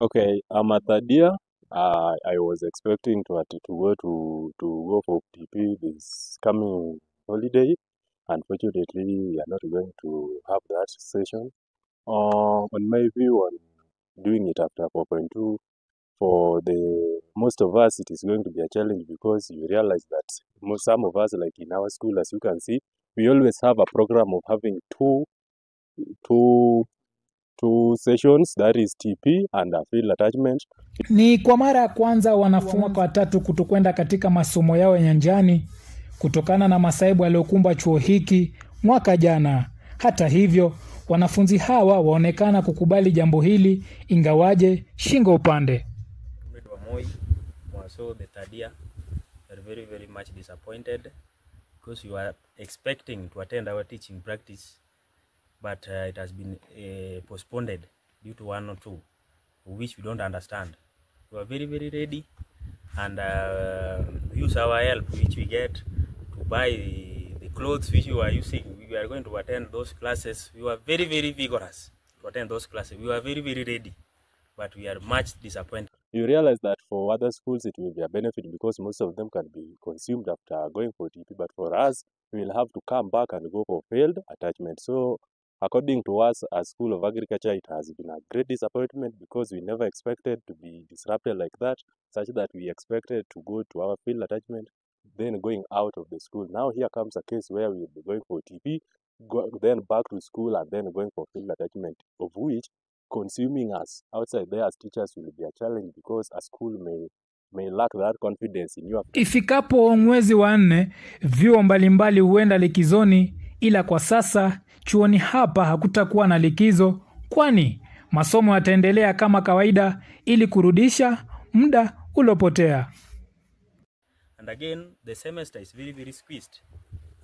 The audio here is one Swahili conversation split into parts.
Okay, I'm at third year. I was expecting to go for TP this coming holiday. Unfortunately, we are not going to have that session. On my view on doing it after 4.2, for the most of us, it is going to be a challenge because you realize that some of us, like in our school, as you can see, we always have a program of having two sessions, that is TP and a field attachment. Ni kwa mara ya kwanza wanafunzi watatu kutokwenda katika masomo yao nyanjani kutokana na masaibu yaliyokumba chuo hiki mwaka jana. Hata hivyo, wanafunzi hawa waonekana kukubali jambo hili ingawaje shingo upande. So the third year, we are very much disappointed because we were expecting to attend our teaching practice, but it has been postponed due to one or two, which we don't understand. We are very ready and use our help which we get to buy the clothes which we are using. We are going to attend those classes. We were very vigorous to attend those classes. We were very ready, but we are much disappointed. You realize that for other schools it will be a benefit because most of them can be consumed after going for TP, but for us we will have to come back and go for field attachment. So according to us as School of Agriculture, it has been a great disappointment because we never expected to be disrupted like that, such that we expected to go to our field attachment, then going out of the school. Now here comes a case where we will be going for TP, then back to school and then going for field attachment, of which consuming us outside there as teachers will be a challenge because a school may lack that confidence in you. Ifikapo mwezi wa 4, vyuo mbalimbali huenda likizoni, ila kwa sasa chuoni hapa hakutakuwa na likizo, kwani masomo yataendelea kama kawaida ili kurudisha muda ulopotea. And again, the semester is very squeezed,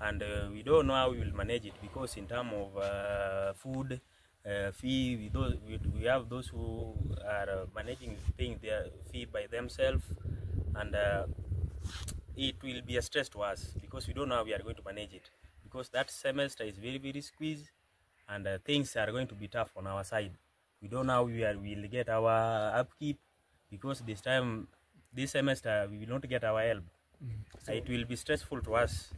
and we don't know how we will manage it because in terms of food, fee, we have those who are managing paying their fee by themselves, and it will be a stress to us because we don't know how we are going to manage it, because that semester is very squeezed and things are going to be tough on our side. We don't know how we will get our upkeep because this semester we will not get our help. So it will be stressful to us.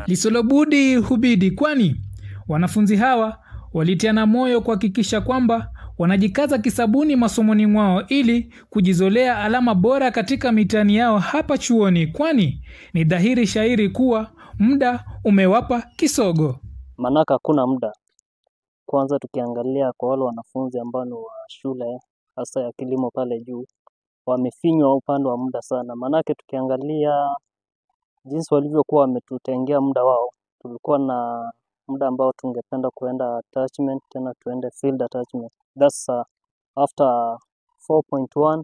Lisolobudi hubidi, kwani wanafunzi hawa walitiana moyo kuhakikisha kwamba wanajikaza kisabuni masomoni mwao ili kujizolea alama bora katika mitihani yao hapa chuoni, kwani ni dhahiri shairi kuwa muda umewapa kisogo. Manaka hakuna muda. Kwanza tukiangalia kwa wale wanafunzi ambao ni wa shule hasa ya kilimo pale juu, wamefinywa upande wa muda sana. Manake tukiangalia jinsi walivyokuwa wametutengea muda wao, tulikuwa na muda ambao tungependa kuenda attachment, tena tuende field attachment. That's after 4.1,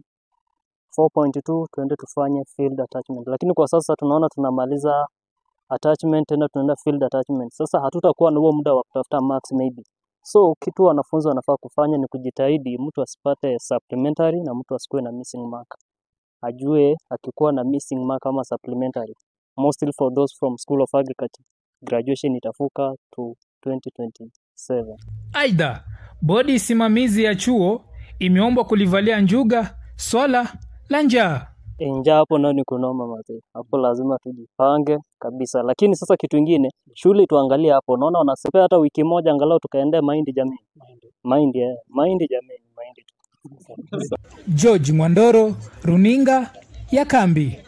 4.2 tuende tufanye field attachment. Lakini kwa sasa tunaona tunamaliza attachment tena tunaenda field attachment. Sasa hatutakuwa na huo muda wa kutafuta marks maybe. So kitu wanafunzi wanafaa kufanya ni kujitahidi mtu asipate supplementary na mtu asikuwe na missing mark. Ajue akikuwa na missing mark ama supplementary, mostly for those from School of Agriculture, graduation itafuka to 2027. Aidha, bodi simamizi ya chuo imeomba kulivalia njuga swala la njaa. Njaa hapo nao ni kunoma mazee. Hapo lazima tujipange kabisa. Lakini sasa kitu kingine, shule tuangalie hapo. Naona wanasema hata wiki moja angalau tukaende mahindi jamii. Mahindi jamii. George Mwandoro, Runinga ya Kambi.